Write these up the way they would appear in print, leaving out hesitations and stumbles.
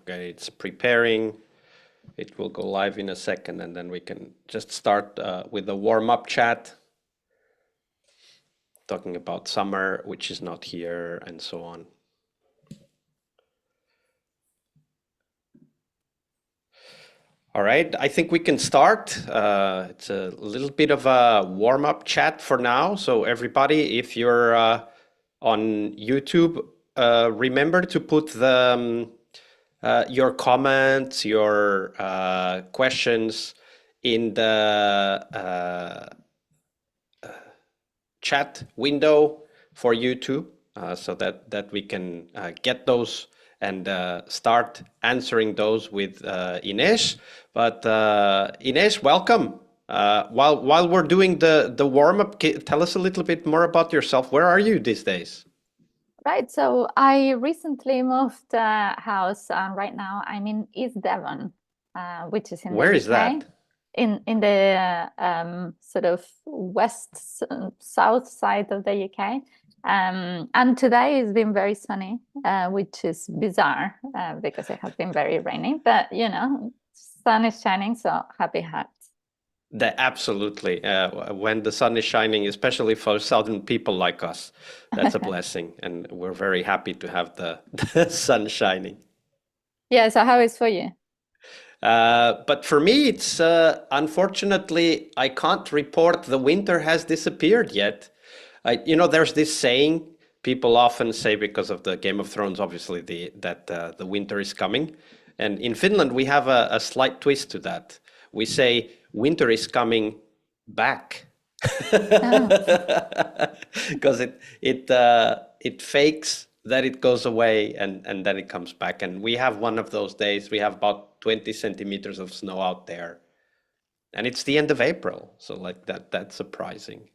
Okay, it's preparing. It will go live in a second, and then we can just start with a warm-up chat, talking about summer, which is not here, and so on. All right, I think we can start. It's a little bit of a warm-up chat for now. So everybody, if you're on YouTube, remember to put your comments, your questions in the chat window for YouTube, so that we can get those and start answering those with Ines. But Ines, welcome. While we're doing the warm-up, tell us a little bit more about yourself. Where are you these days? Right, so I recently moved house, and right now I'm in East Devon, which is in Where the UK. Is that? In the sort of south side of the UK. And today has been very sunny, which is bizarre because it has been very rainy, but you know, sun is shining, so happy hearts. Absolutely. When the sun is shining, especially for southern people like us, that's a blessing. And we're very happy to have the sun shining. Yeah, so how is for you? But for me, it's unfortunately, I can't report the winter has disappeared yet. There's this saying people often say because of the Game of Thrones, obviously, that the winter is coming. And in Finland, we have a slight twist to that. We say winter is coming back. Because it fakes that it goes away and then it comes back. And we have one of those days. We have about 20 centimeters of snow out there. And it's the end of April. So like that's surprising.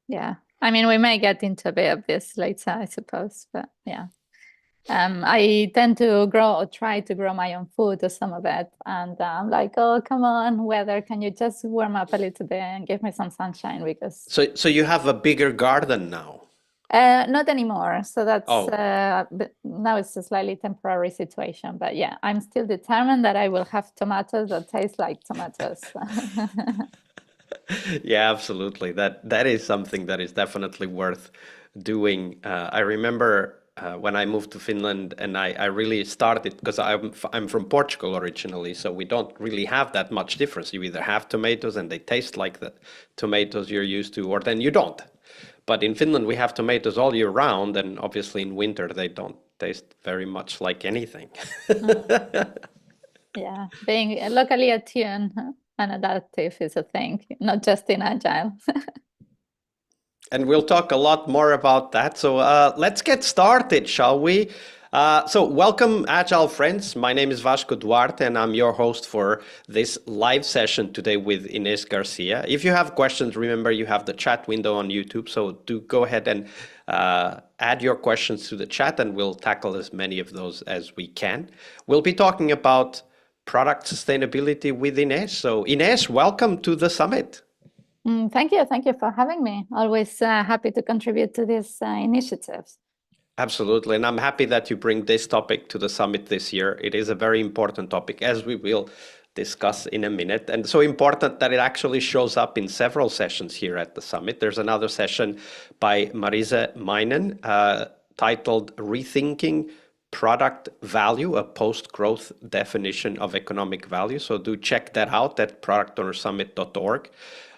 Yeah. I mean, we may get into a bit of this later, I suppose, but yeah. I tend to try to grow my own food or some of it. And I'm like, oh, come on, weather, can you just warm up a little bit and give me some sunshine? Because So you have a bigger garden now? Not anymore. So that's now it's a slightly temporary situation. But yeah, I'm still determined that I will have tomatoes that taste like tomatoes. Yeah, absolutely. That is something that is definitely worth doing. I remember when I moved to Finland, and I really started because I'm from Portugal originally, so we don't really have that much difference. You either have tomatoes and they taste like the tomatoes you're used to, or then you don't. But in Finland, we have tomatoes all year round, and obviously in winter they don't taste very much like anything. Yeah, being locally attuned and adaptive is a thing, not just in Agile. And we'll talk a lot more about that. So let's get started, shall we? So welcome, Agile friends. My name is Vasco Duarte, and I'm your host for this live session today with Ines Garcia. If you have questions, remember you have the chat window on YouTube. So do go ahead and add your questions to the chat, and we'll tackle as many of those as we can. We'll be talking about product sustainability with Ines. So Ines, welcome to the summit. Thank you for having me. Always happy to contribute to these initiatives. Absolutely, and I'm happy that you bring this topic to the summit this year. It is a very important topic, as we will discuss in a minute, and so important that it actually shows up in several sessions here at the summit. There's another session by Marise Meinen titled Rethinking Product Value, a post-growth definition of economic value. So do check that out at productownersummit.org.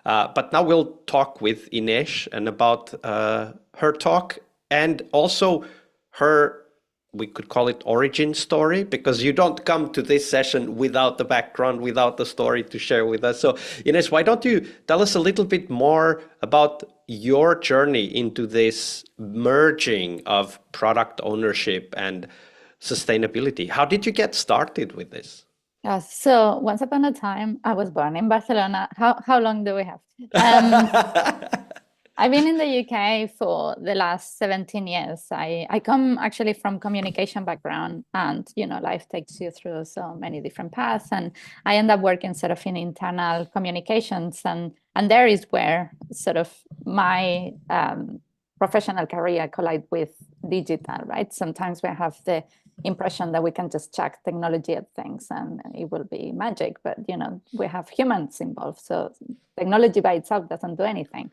But now we'll talk with Ines and about her talk and also her, we could call it origin story, because you don't come to this session without the background, without the story to share with us. So Ines, why don't you tell us a little bit more about your journey into this merging of product ownership and sustainability? How did you get started with this? So once upon a time, I was born in Barcelona. How long do we have? I've been in the UK for the last 17 years. I come actually from communication background, and life takes you through so many different paths, and I end up working sort of in internal communications, and there is where sort of my professional career collide with digital, right? Sometimes we have the impression that we can just chuck technology at things and it will be magic. But, we have humans involved. So technology by itself doesn't do anything.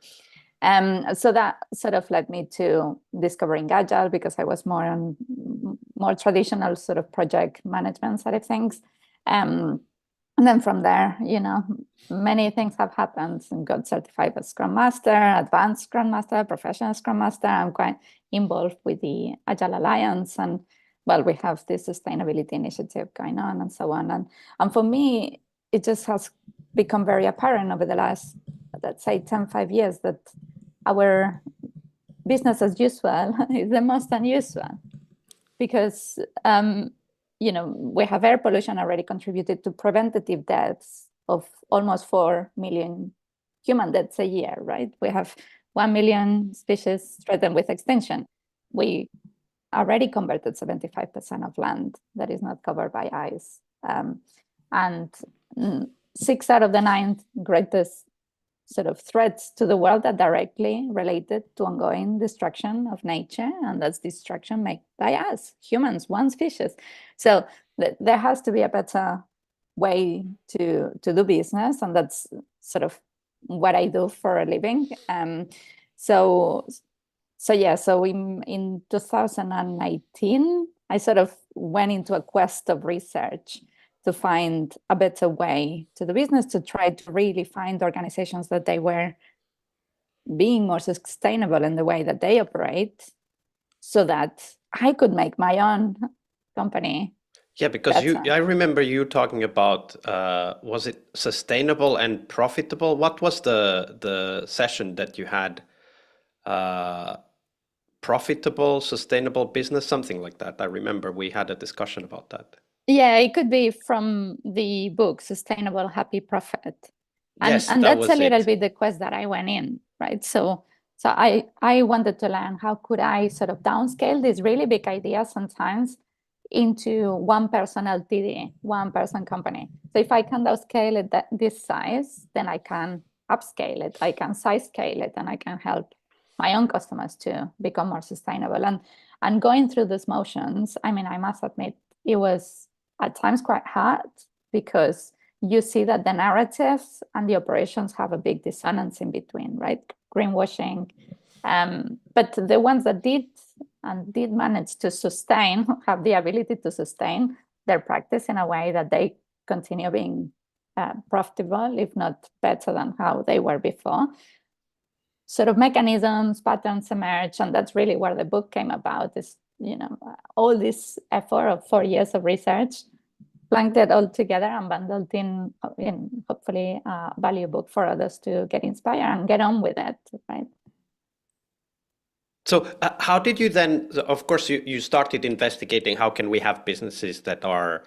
So that sort of led me to discovering Agile, because I was more on more traditional sort of project management side of things. And then from there, many things have happened, and got certified as Scrum Master, Advanced Scrum Master, Professional Scrum Master. I'm quite involved with the Agile Alliance, and we have this sustainability initiative going on and so on. And for me, it just has become very apparent over the last, let's say, 5 years that our business as usual is the most unusual, because we have air pollution already contributed to preventative deaths of almost 4 million human deaths a year, right? We have 1 million species threatened with extinction. We already converted 75% of land that is not covered by ice. And 6 out of the 9 greatest sort of threats to the world are directly related to ongoing destruction of nature, and that's destruction made by us, humans, one species. So there has to be a better way to do business, and that's sort of what I do for a living. So in 2018, I sort of went into a quest of research to find a better way to the business, to try to really find organizations that they were being more sustainable in the way that they operate, so that I could make my own company. Yeah, because I remember you talking about, was it sustainable and profitable? What was the session that you had? Profitable, sustainable business, something like that. I remember we had a discussion about that. Yeah, it could be from the book Sustainable Happy Profit. Yes, and that that's was a little it. bit the quest that I went in, right? So I wanted to learn how could I sort of downscale these really big ideas sometimes into one person LTD, one person company. So if I can downscale it this size, then I can upscale it, I can size scale it, and I can help my own customers to become more sustainable. And going through these motions, I mean, I must admit, it was at times quite hard, because you see that the narratives and the operations have a big dissonance in between, right? Greenwashing. But the ones that did manage to sustain, have the ability to sustain their practice in a way that they continue being profitable, if not better than how they were before. Sort of mechanisms, patterns emerge, and that's really where the book came about. Is all this effort of 4 years of research, planked it all together and bundled in hopefully a value book for others to get inspired and get on with it, right? So how did you then, of course, you started investigating how can we have businesses that are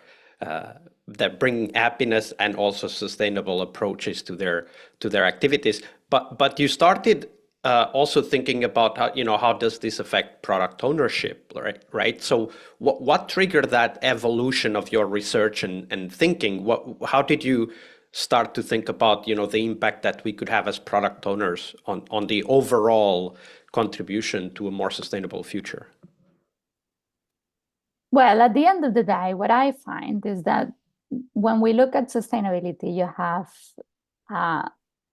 that bring happiness and also sustainable approaches to their activities. But you started also thinking about how does this affect product ownership, right? So what triggered that evolution of your research and thinking? How did you start to think about the impact that we could have as product owners on the overall contribution to a more sustainable future? Well, at the end of the day, what I find is that when we look at sustainability, you have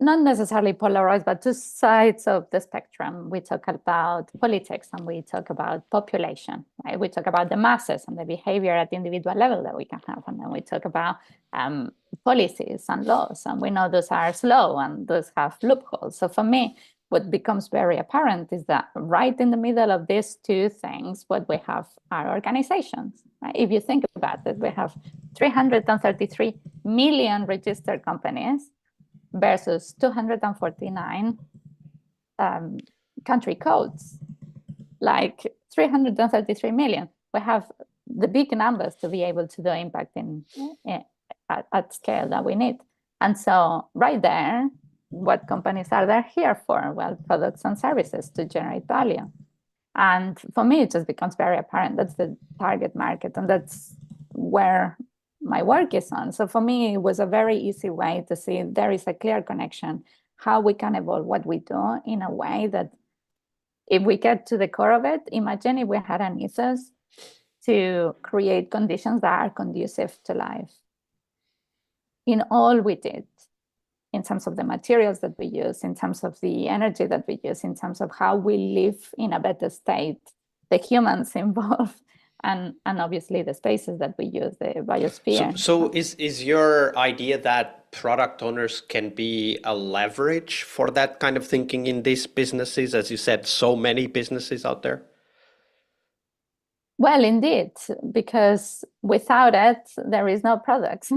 not necessarily polarized, but 2 sides of the spectrum. We talk about politics and we talk about population, right? We talk about the masses and the behavior at the individual level that we can have. And then we talk about policies and laws. And we know those are slow and those have loopholes. So for me, what becomes very apparent is that right in the middle of these 2 things, what we have are organizations. Right? If you think about it, we have 333 million registered companies versus 249 country codes, like 333 million. We have the big numbers to be able to do impact at scale that we need. And so right there, what companies are there here for? Well, products and services to generate value. And for me, it just becomes very apparent that's the target market, and that's where my work is on. So for me, it was a very easy way to see there is a clear connection, how we can evolve what we do in a way that if we get to the core of it, imagine if we had an ethos to create conditions that are conducive to life in all we did, in terms of the materials that we use, in terms of the energy that we use, in terms of how we live in a better state, the humans involved, and obviously the spaces that we use, the biosphere. So is your idea that product owners can be a leverage for that kind of thinking in these businesses? As you said, so many businesses out there. Well, indeed, because without it, there is no product.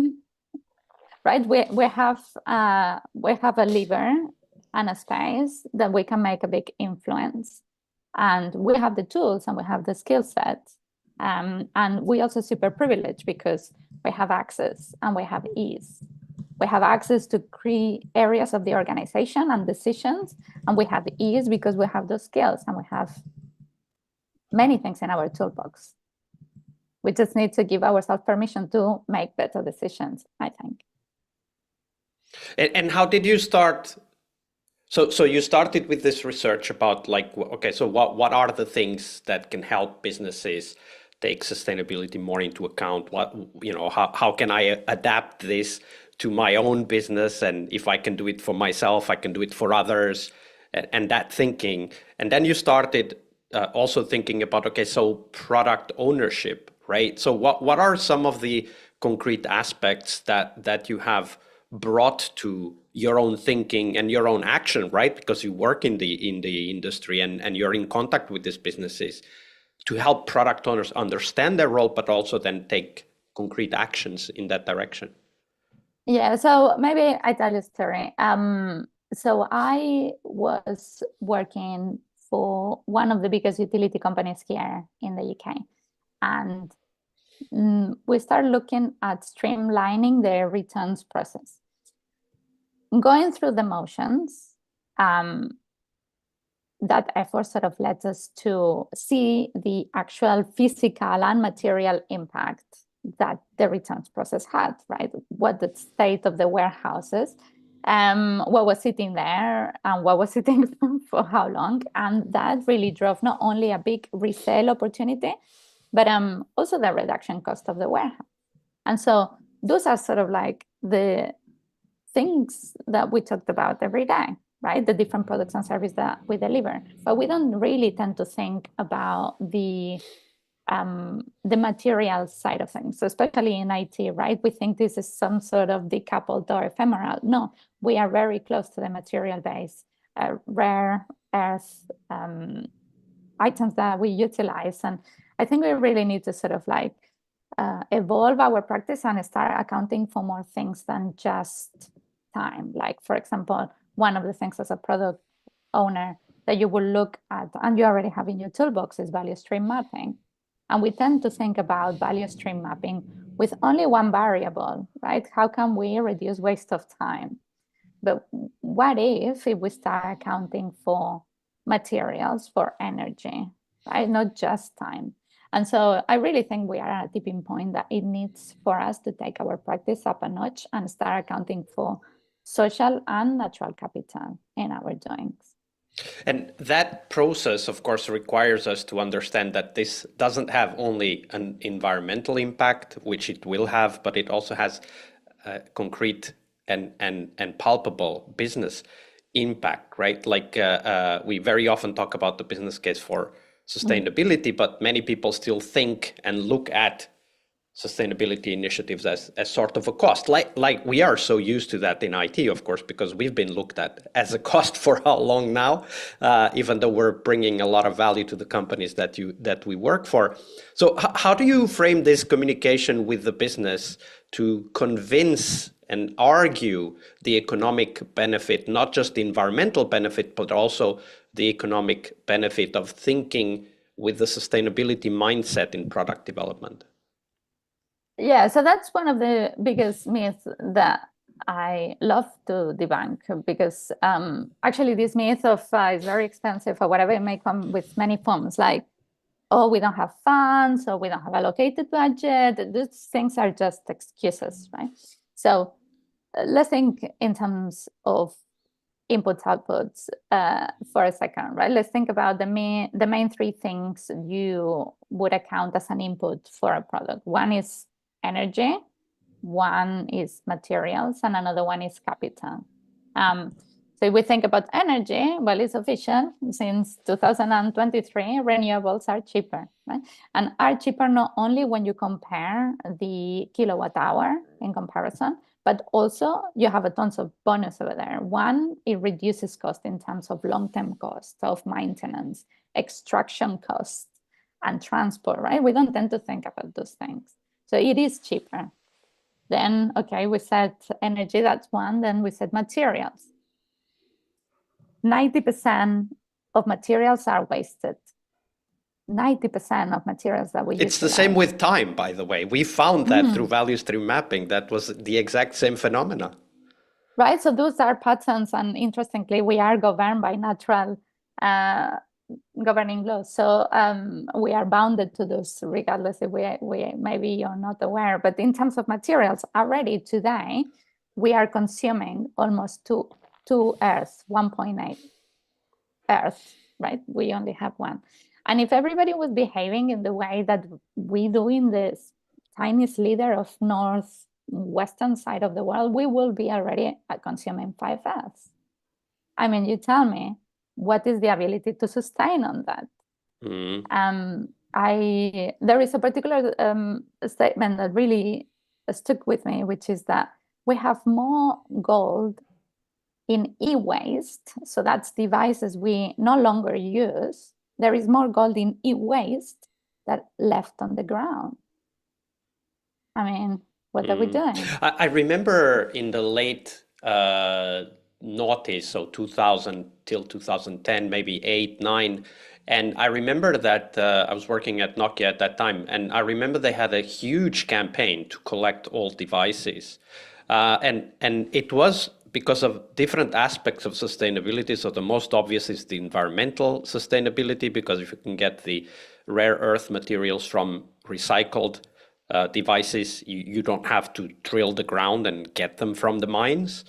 Right? We have a lever and a space that we can make a big influence, and we have the tools and we have the skill set, and we also super privileged because we have access and we have ease. We have access to key areas of the organization and decisions, and we have ease because we have those skills and we have many things in our toolbox. We just need to give ourselves permission to make better decisions, I think. And how did you start? So you started with this research about like, okay, so what are the things that can help businesses take sustainability more into account? What, you know, how can I adapt this to my own business? And if I can do it for myself, I can do it for others, and that thinking. And then you started also thinking about, okay, so product ownership, right? So what are some of the concrete aspects that you have brought to your own thinking and your own action, right? Because you work in the industry and you're in contact with these businesses to help product owners understand their role, but also then take concrete actions in that direction. Yeah, so maybe I tell you a story. So I was working for one of the biggest utility companies here in the UK, and we started looking at streamlining the returns process. Going through the motions, that effort sort of led us to see the actual physical and material impact that the returns process had, right? What the state of the warehouses, what was sitting there and what was sitting for how long. And that really drove not only a big resale opportunity, but also the reduction cost of the warehouse. And so those are sort of like the things that we talked about every day, right? The different products and services that we deliver. But we don't really tend to think about the material side of things, so especially in IT, right? We think this is some sort of decoupled or ephemeral. No, we are very close to the material base, rare earth items that we utilize. And I think we really need to sort of like evolve our practice and start accounting for more things than just time. Like, for example, one of the things as a product owner that you will look at, and you already have in your toolbox, is value stream mapping. And we tend to think about value stream mapping with only one variable, right? How can we reduce waste of time? But what if we start accounting for materials, for energy, right? Not just time. And so I really think we are at a tipping point that it needs for us to take our practice up a notch and start accounting for social and natural capital in our doings. And that process, of course, requires us to understand that this doesn't have only an environmental impact, which it will have, but it also has concrete and palpable business impact, right? Like we very often talk about the business case for sustainability, but many people still think and look at sustainability initiatives as sort of a cost, like we are so used to that in IT, of course, because we've been looked at as a cost for how long now, even though we're bringing a lot of value to the companies that we work for. So how do you frame this communication with the business to convince and argue the economic benefit, not just the environmental benefit, but also the economic benefit of thinking with the sustainability mindset in product development? Yeah, so that's one of the biggest myths that I love to debunk, because actually this myth of it's very expensive or whatever, it may come with many forms, like, oh, we don't have funds, or we don't have allocated budget. These things are just excuses, right? So let's think in terms of inputs, outputs for a second, right? Let's think about the main three things you would account as an input for a product. One is energy, one is materials, and another one is capital. So if we think about energy, well, it's official. Since 2023, renewables are cheaper, right? And are cheaper not only when you compare the kilowatt hour in comparison, but also you have a tons of bonus over there. One, it reduces cost in terms of long-term cost of maintenance, extraction costs, and transport, right? We don't tend to think about those things. So it is cheaper. Then, okay, we said energy, that's one. Then we said materials. 90% of materials are wasted. 90% of materials that we use. It's the same with time, by the way. We found that through value stream mapping, that was the exact same phenomena. Right, so those are patterns, and interestingly, we are governed by natural governing laws. So we are bounded to those, regardless if we maybe you're not aware. But in terms of materials, already today, we are consuming almost two Earths, 1.8 Earth, right? We only have one. And if everybody was behaving in the way that we do in this tiny slither of northwestern side of the world, we will be already consuming 5 Earths. I mean, you tell me, what is the ability to sustain on that? There is a particular statement that really stuck with me, which is that we have more gold in e-waste, so that's devices we no longer use. There is more gold in e-waste that left on the ground. I mean, what are we doing? I remember in the late noughties, so 2000 till 2010, maybe 8, 9. And I remember that I was working at Nokia at that time, and I remember they had a huge campaign to collect all devices. And it was because of different aspects of sustainability. So the most obvious is the environmental sustainability, because if you can get the rare earth materials from recycled devices, you don't have to drill the ground and get them from the mines.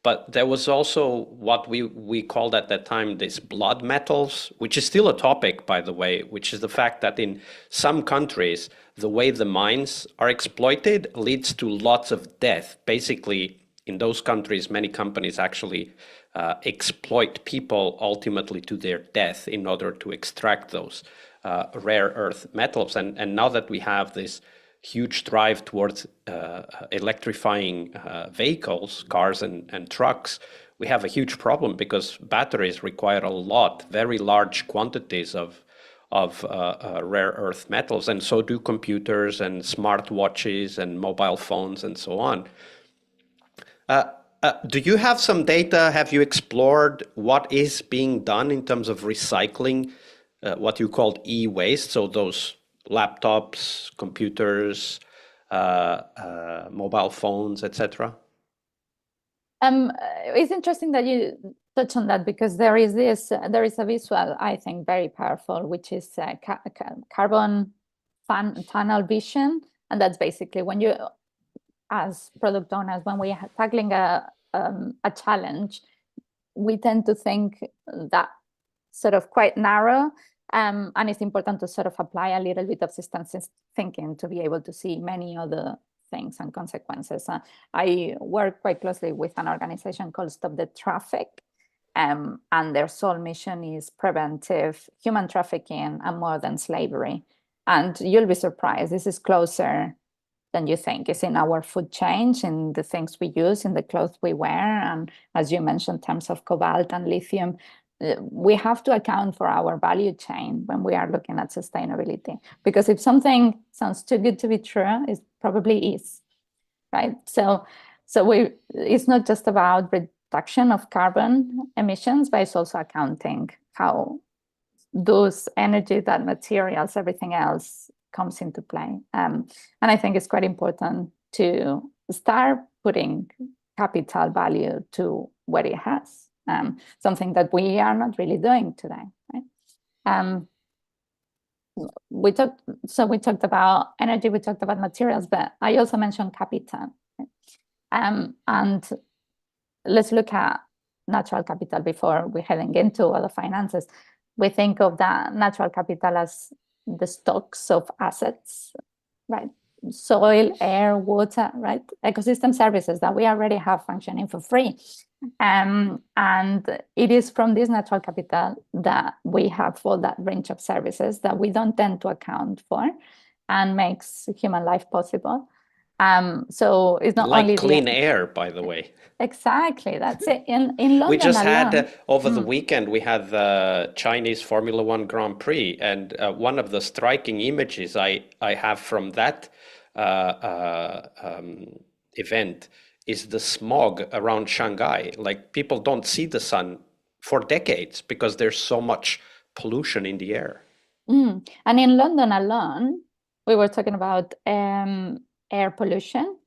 But there was also what we called at that time these blood metals, which is still a topic, by the way, which is the fact that in some countries, the way the mines are exploited leads to lots of death. Basically, in those countries, many companies actually exploit people ultimately to their death in order to extract those rare earth metals. And now that we have this huge drive towards electrifying vehicles, cars and trucks, we have a huge problem because batteries require a lot, very large quantities of rare earth metals, and so do computers and smartwatches and mobile phones and so on. Do you have some data? Have you explored what is being done in terms of recycling what you called e-waste, so those laptops, computers, mobile phones, etc.? It's interesting that you touch on that, because there is a visual, I think, very powerful, which is carbon tunnel vision. And that's basically when you, as product owners, when we are tackling a challenge, we tend to think that sort of quite narrow. And it's important to sort of apply a little bit of systems thinking to be able to see many other things and consequences. I work quite closely with an organization called Stop the Traffic, and their sole mission is preventive human trafficking and modern slavery. And you'll be surprised, this is closer than you think. It's in our food chain, in the things we use, in the clothes we wear, and as you mentioned, in terms of cobalt and lithium. We have to account for our value chain when we are looking at sustainability, because if something sounds too good to be true, it probably is, right? So it's not just about reduction of carbon emissions, but it's also accounting how those energy, that materials, everything else comes into play. And I think it's quite important to start putting capital value to what it has. Something that we are not really doing today, right? We talked about energy, we talked about materials, but I also mentioned capital. Right? And let's look at natural capital before we're heading into other finances. We think of that natural capital as the stocks of assets, right? Soil, air, water, right? Ecosystem services that we already have functioning for free. And it is from this natural capital that we have all that range of services that we don't tend to account for and makes human life possible. So it's not like only clean air, by the way. Exactly, that's it. In London We just alone, had over the weekend, we had the Chinese Formula One Grand Prix, and one of the striking images I have from that event is the smog around Shanghai. Like, people don't see the sun for decades because there's so much pollution in the air. And in London alone, we were talking about air pollution.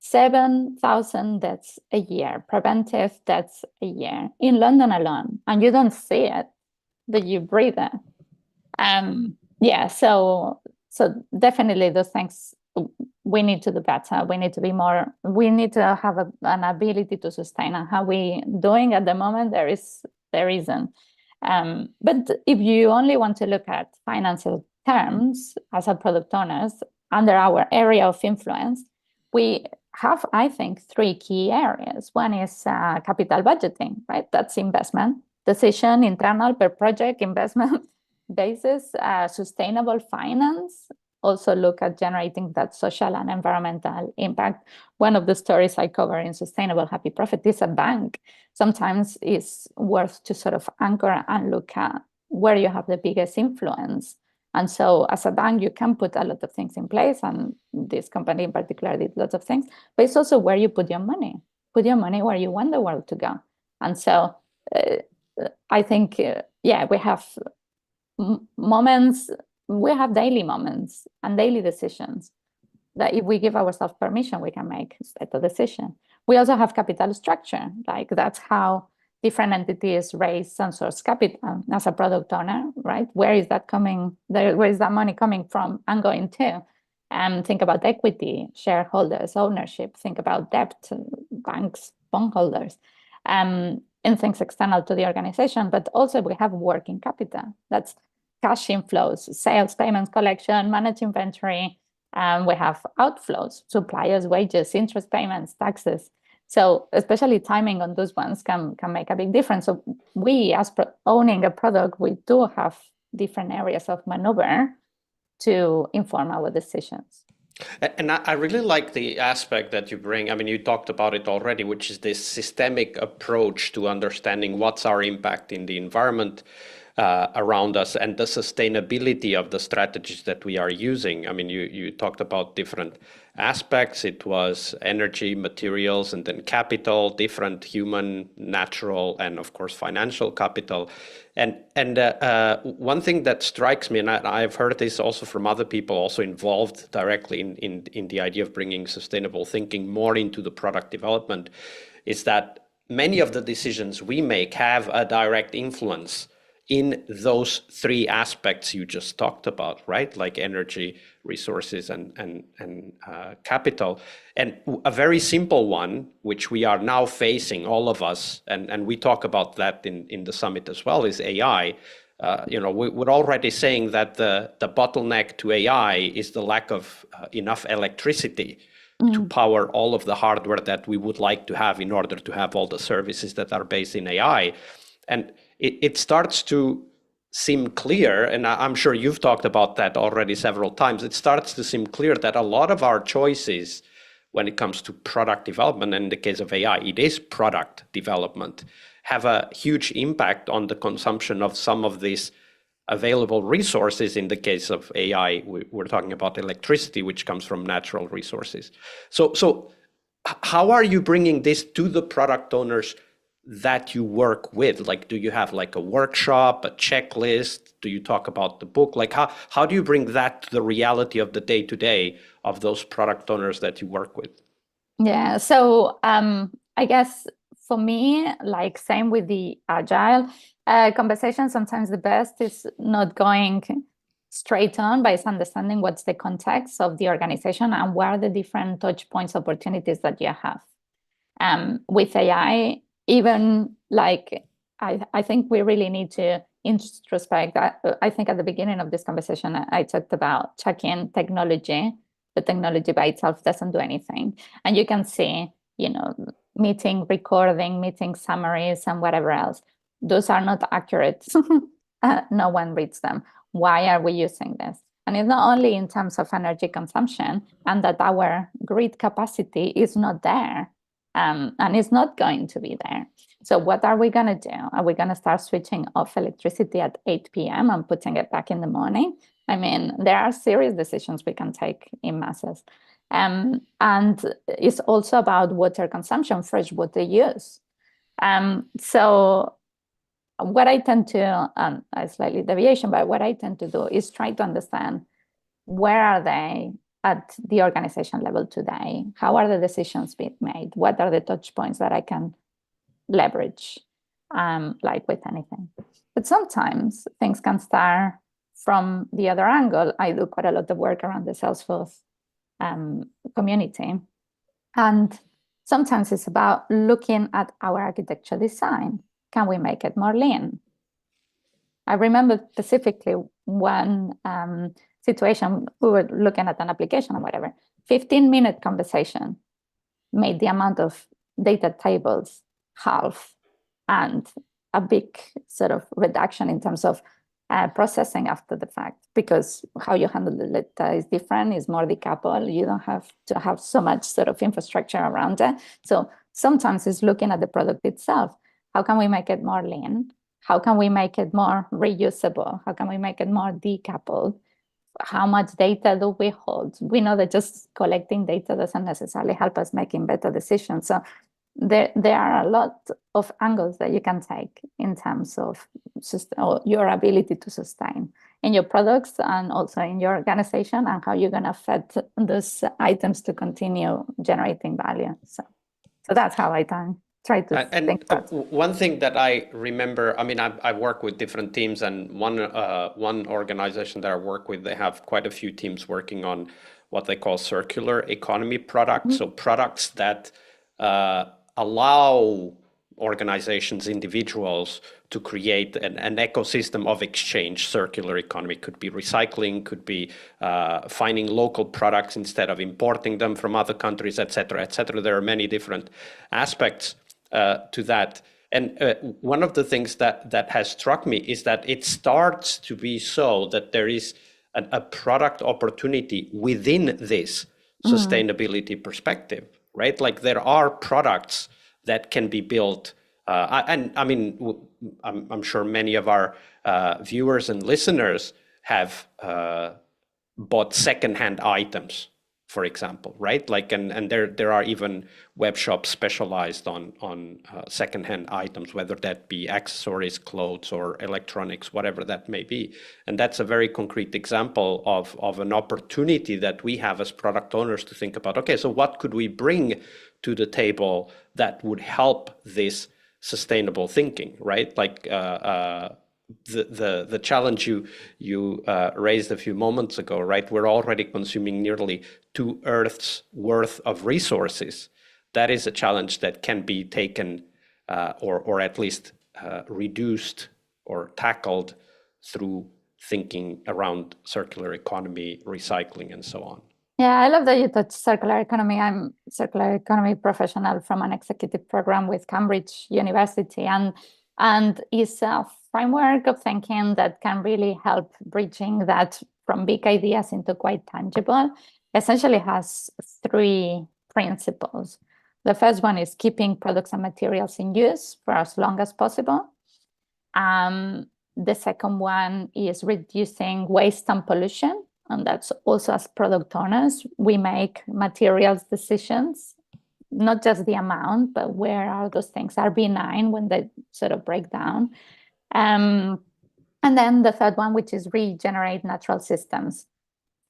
7,000 deaths a year, preventive deaths a year in London alone, and you don't see it, but you breathe it. Yeah, so definitely those things we need to do better. We need to be more. We need to have an ability to sustain. And how we doing at the moment, there isn't. But if you only want to look at financial terms as a product owners under our area of influence, we have, I think, three key areas. One is capital budgeting, right? That's investment decision, internal per project investment basis, sustainable finance. Also look at generating that social and environmental impact. One of the stories I cover in Sustainable Happy Profit is a bank. Sometimes it's worth to sort of anchor and look at where you have the biggest influence. And so as a bank, you can put a lot of things in place, and this company in particular did lots of things, but it's also where you put your money. Put your money where you want the world to go. And so I think, we have moments, we have daily moments and daily decisions that if we give ourselves permission, we can make better decision. We also have capital structure, like that's how different entities raise and source capital as a product owner, right? Where is that coming? Where is that money coming from and going to? Think about equity, shareholders, ownership. Think about debt, banks, bondholders, and things external to the organization. But also we have working capital. That's cash inflows, sales, payments, collection, manage inventory. We have outflows, suppliers, wages, interest payments, taxes. So especially timing on those ones can make a big difference. So we, as owning a product, we do have different areas of maneuver to inform our decisions. And I really like the aspect that you bring. I mean, you talked about it already, which is this systemic approach to understanding what's our impact in the environment around us and the sustainability of the strategies that we are using. I mean, you talked about different aspects. It was energy, materials, and then capital, different human, natural, and of course financial capital. And one thing that strikes me, and I've heard this also from other people also involved directly in the idea of bringing sustainable thinking more into the product development, is that many of the decisions we make have a direct influence in those three aspects you just talked about, right? Like energy, resources, and capital. And a very simple one, which we are now facing, all of us, and we talk about that in the summit as well, is AI. We're already saying that the bottleneck to AI is the lack of enough electricity to power all of the hardware that we would like to have in order to have all the services that are based in AI. And it starts to seem clear, and I'm sure you've talked about that already several times, it starts to seem clear that a lot of our choices when it comes to product development, and in the case of AI, it is product development, have a huge impact on the consumption of some of these available resources. In the case of AI, we're talking about electricity, which comes from natural resources. So how are you bringing this to the product owners that you work with? Like, do you have like a workshop, a checklist? Do you talk about the book? Like, how do you bring that to the reality of the day-to-day of those product owners that you work with? Yeah, so I guess for me, like same with the agile conversation, sometimes the best is not going straight on, but it's understanding what's the context of the organization and where are the different touch points, opportunities that you have. With AI, even like, I think we really need to introspect. I think at the beginning of this conversation, I talked about checking technology. The technology by itself doesn't do anything. And you can see, meeting recording, meeting summaries, and whatever else. Those are not accurate. No one reads them. Why are we using this? And it's not only in terms of energy consumption, and that our grid capacity is not there, and it's not going to be there. So what are we going to do? Are we going to start switching off electricity at 8 p.m. and putting it back in the morning? I mean, there are serious decisions we can take in masses. And it's also about water consumption, fresh water use. So what I tend to, a slightly deviation, but what I tend to do is try to understand, where are they at the organization level today? How are the decisions being made? What are the touch points that I can leverage, like with anything? But sometimes things can start from the other angle. I do quite a lot of work around the Salesforce community. And sometimes it's about looking at our architecture design. Can we make it more lean? I remember specifically one situation. We were looking at an application or whatever. 15-minute conversation made the amount of data tables half, and a big sort of reduction in terms of processing after the fact, because how you handle the data is different, is more decoupled. You don't have to have so much sort of infrastructure around it. So sometimes it's looking at the product itself. How can we make it more lean? How can we make it more reusable? How can we make it more decoupled? How much data do we hold? We know that just collecting data doesn't necessarily help us making better decisions. So there are a lot of angles that you can take in terms of your ability to sustain in your products and also in your organization, and how you're going to fit those items to continue generating value. So that's how I try to think about it. One thing that I remember, I mean, I work with different teams, and one organization that I work with, they have quite a few teams working on what they call circular economy products. So products that allow organizations, individuals to create an ecosystem of exchange. Circular economy could be recycling, could be finding local products instead of importing them from other countries, et cetera, et cetera. There are many different aspects to that. And one of the things that has struck me is that it starts to be so that there is a product opportunity within this sustainability perspective, right? Like there are products that can be built. And I mean, I'm sure many of our viewers and listeners have bought secondhand items, for example, right? Like, and there are even web shops specialized on secondhand items, whether that be accessories, clothes, or electronics, whatever that may be. And that's a very concrete example of an opportunity that we have as product owners to think about, okay, so what could we bring to the table that would help this sustainable thinking, right? Like the challenge you raised a few moments ago, right? We're already consuming nearly 2 Earths worth of resources. That is a challenge that can be taken or at least reduced or tackled through thinking around circular economy, recycling, and so on. Yeah, I love that you touched circular economy. I'm a circular economy professional from an executive program with Cambridge University, and it's a framework of thinking that can really help bridging that from big ideas into quite tangible. Essentially has 3 principles. The first one is keeping products and materials in use for as long as possible. The second one is reducing waste and pollution. And that's also, as product owners, we make materials decisions, not just the amount, but where are those things are benign when they sort of break down. And then the third one, which is regenerate natural systems,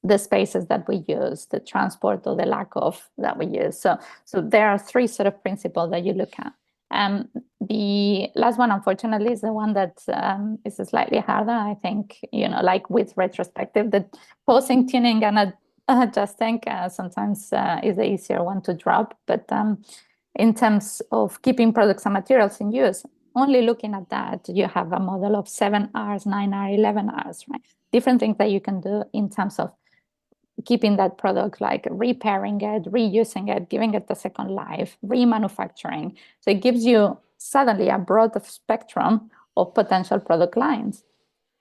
the spaces that we use, the transport or the lack of that we use. So there are 3 sort of principles that you look at. The last one, unfortunately, is the one that is slightly harder. I think, like with retrospective, the pausing, tuning, and adjusting sometimes is the easier one to drop. But in terms of keeping products and materials in use, only looking at that, you have a model of 7 hours, 9 hours, 11 hours, right? Different things that you can do in terms of keeping that product, like repairing it, reusing it, giving it a second life, remanufacturing. So it gives you suddenly a broad spectrum of potential product lines.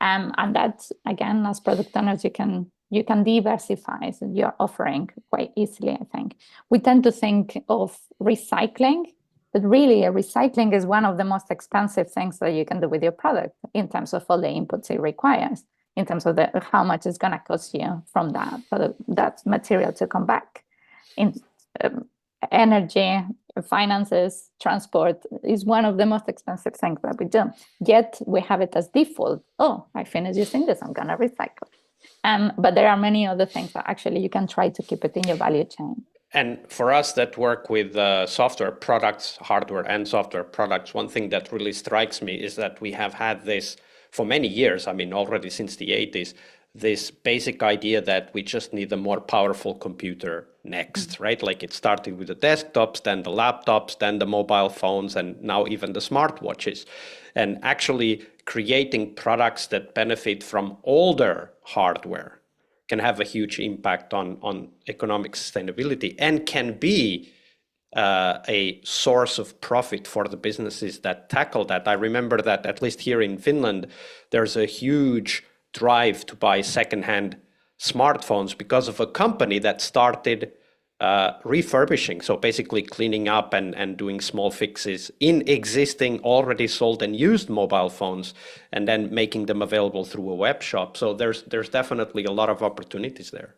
And that, again, as product owners, you can diversify your offering quite easily, I think. We tend to think of recycling, but really recycling is one of the most expensive things that you can do with your product in terms of all the inputs it requires, in terms of how much it's going to cost you from that material to come back. In energy, finances, transport is one of the most expensive things that we do. Yet we have it as default. Oh, I finished using this, I'm going to recycle. But there are many other things that actually you can try to keep it in your value chain. And for us that work with software products, hardware and software products, one thing that really strikes me is that we have had this for many years, I mean, already since the 80s, this basic idea that we just need a more powerful computer next, right? Like it started with the desktops, then the laptops, then the mobile phones, and now even the smartwatches. And actually creating products that benefit from older hardware can have a huge impact on economic sustainability and can be a source of profit for the businesses that tackle that. I remember that at least here in Finland, there's a huge drive to buy secondhand smartphones because of a company that started refurbishing, so basically cleaning up and doing small fixes in existing already sold and used mobile phones and then making them available through a web shop. So there's definitely a lot of opportunities there.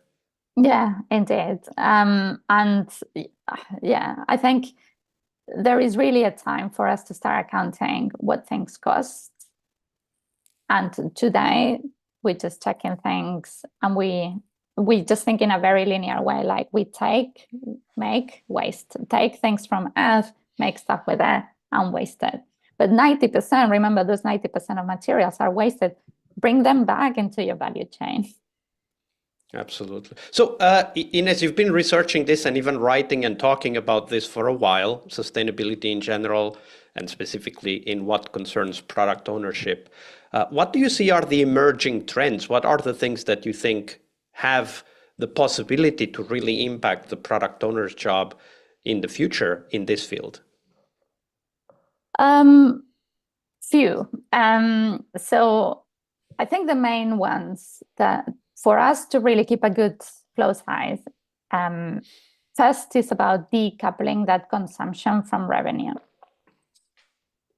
Yeah, indeed. And yeah, I think there is really a time for us to start accounting what things cost. And today we're just checking things and we just think in a very linear way, like we take, make, waste, take things from Earth, make stuff with it and waste it. But 90%, remember those 90% of materials are wasted, bring them back into your value chain. Absolutely. So Ines, you've been researching this and even writing and talking about this for a while, sustainability in general, and specifically in what concerns product ownership. What do you see are the emerging trends? What are the things that you think have the possibility to really impact the product owner's job in the future in this field? Few. So I think the main ones that for us to really keep a good close eyes, first is about decoupling that consumption from revenue.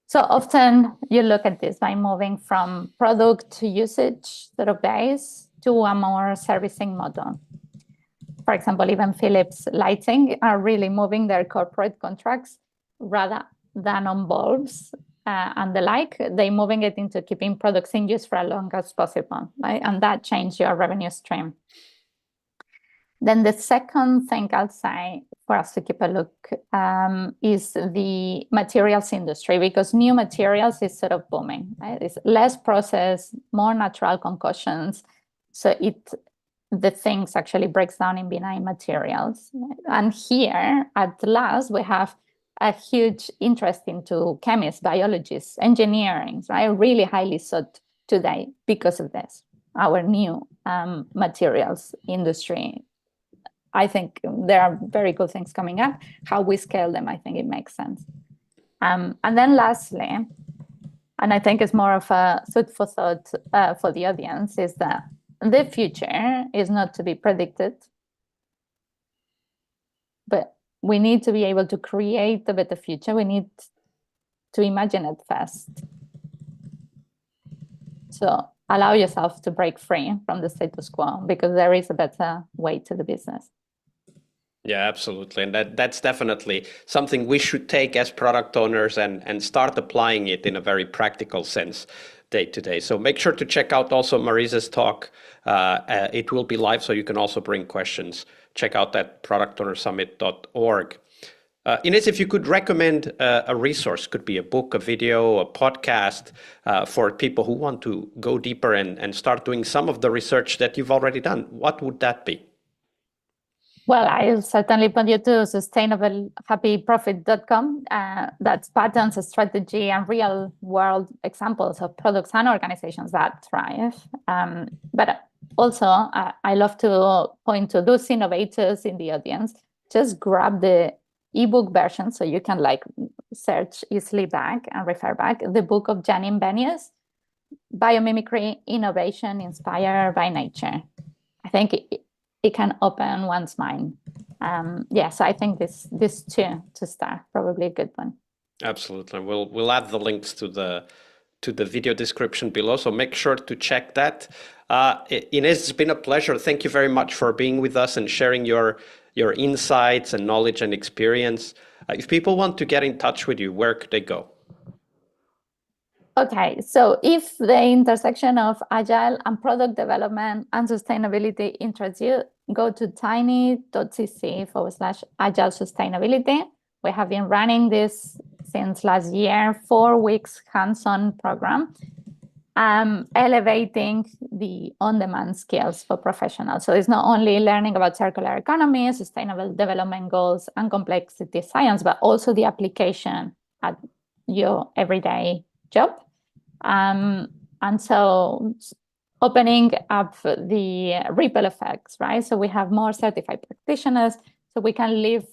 So often you look at this by moving from product to usage sort of base to a more servicing model. For example, even Philips Lighting are really moving their corporate contracts rather than on bulbs and the like. They're moving it into keeping products in use for as long as possible, right? And that changes your revenue stream. Then the second thing I'll say for us to keep a look is the materials industry, because new materials is sort of booming, right? It's less processed, more natural concoctions. So the things actually breaks down in benign materials. And here at last, we have a huge interest into chemists, biologists, engineering, right? Really highly sought today because of this, our new materials industry. I think there are very good things coming up. How we scale them, I think it makes sense. And then lastly, and I think it's more of a food for thought for the audience, is that the future is not to be predicted, but we need to be able to create a better future. We need to imagine it first. So allow yourself to break free from the status quo, because there is a better way to the business. Yeah, absolutely. And that's definitely something we should take as product owners and start applying it in a very practical sense day to day. So make sure to check out also Marisa's talk. It will be live, so you can also bring questions. Check out that productownersummit.org. Ines, if you could recommend a resource, could be a book, a video, a podcast, for people who want to go deeper and start doing some of the research that you've already done, what would that be? Well, I'll certainly point you to sustainablehappyprofit.com. That's patterns, strategy, and real world examples of products and organizations that thrive. But also, I love to point to those innovators in the audience. Just grab the ebook version so you can search easily back and refer back. The book of Janine Benyus, Biomimicry, Innovation Inspired by Nature. I think it can open one's mind. So I think this two to start, probably a good one. Absolutely. We'll add the links to the video description below, so make sure to check that. Ines, it's been a pleasure. Thank you very much for being with us and sharing your insights and knowledge and experience. If people want to get in touch with you, where could they go? Okay, so if the intersection of agile and product development and sustainability interests you, go to tiny.cc/agile sustainability. We have been running this since last year, 4 weeks hands-on program, elevating the on-demand skills for professionals. So it's not only learning about circular economy, sustainable development goals, and complexity science, but also the application at your everyday job. And so opening up the ripple effects, right? So we have more certified practitioners, so we can leave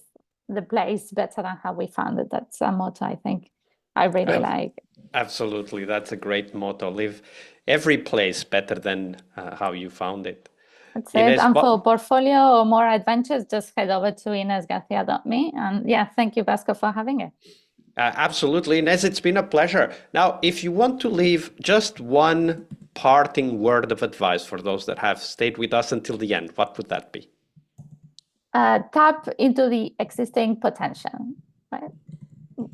the place better than how we found it. That's a motto I think I really like. Absolutely. That's a great motto. Live every place better than how you found it. That's Ines, it. And for portfolio or more adventures, just head over to inesgarcia.me. And yeah, thank you, Vasco, for having it. Absolutely, Ines, it's been a pleasure. Now, if you want to leave just one parting word of advice for those that have stayed with us until the end, what would that be? Tap into the existing potential, right?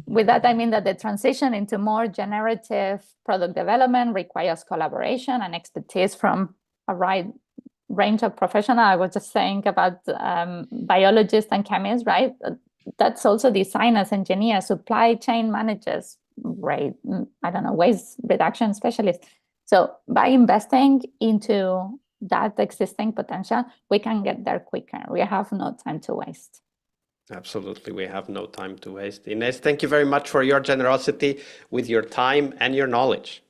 With that, I mean that the transition into more generative product development requires collaboration and expertise from a wide range of professionals. I was just saying about biologists and chemists, right? That's also designers, engineers, supply chain managers, right? Waste reduction specialists. So by investing into that existing potential, we can get there quicker. We have no time to waste. Absolutely, we have no time to waste. Ines, thank you very much for your generosity with your time and your knowledge.